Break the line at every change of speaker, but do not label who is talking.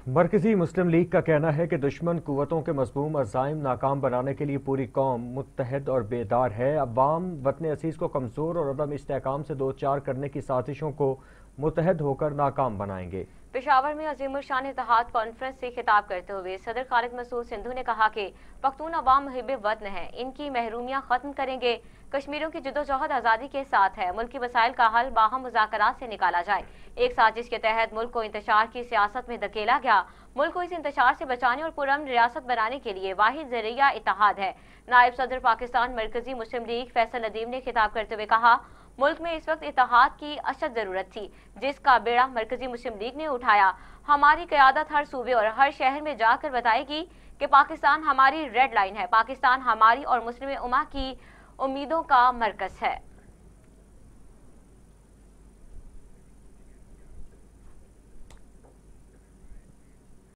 मरकजी मुस्लिम लीग का कहना है कि दुश्मन कुव्वतों के मज़मूम अज़ाइम नाकाम बनाने के लिए पूरी कौम मुत्तहद और बेदार है। अवाम वतन असीस को कमज़ोर और अदम इस्तेहकाम से दो चार करने की साजिशों को मुत्तहद होकर नाकाम बनाएंगे।
पेशावर में अजीमुशान इत्तेहाद कॉन्फ्रेंस से खिताब करते हुए सदर खालिद मसूद सिंधु ने कहा कि पख्तून अवाम मुहिब वतन है, इनकी महरूमियां खत्म करेंगे। कश्मीरियों की जद्दोजहद आज़ादी के साथ है, मुल्क की मसाइल का हल बाहम मुज़ाकरात से निकाला जाए। एक साजिश के तहत मुल्क को इंतशार की सियासत में धकेला गया। मुल्क को इस इंतशार से बचाने और पुरअमन रियासत बनाने के लिए वाहिद ज़रिया इत्तेहाद है। नायब सदर पाकिस्तान मरकजी मुस्लिम लीग फैसल नदीम ने खिताब करते हुए कहा, मुल्क में इस वक्त इत्तेहाद की अशद जरूरत थी, जिसका बेड़ा मरकजी मुस्लिम लीग ने उठाया। हमारी क़यादत हर सूबे और हर शहर में जाकर बताएगी कि पाकिस्तान हमारी रेड लाइन है, पाकिस्तान हमारी और मुस्लिम उम्मा की उम्मीदों का मरकज है।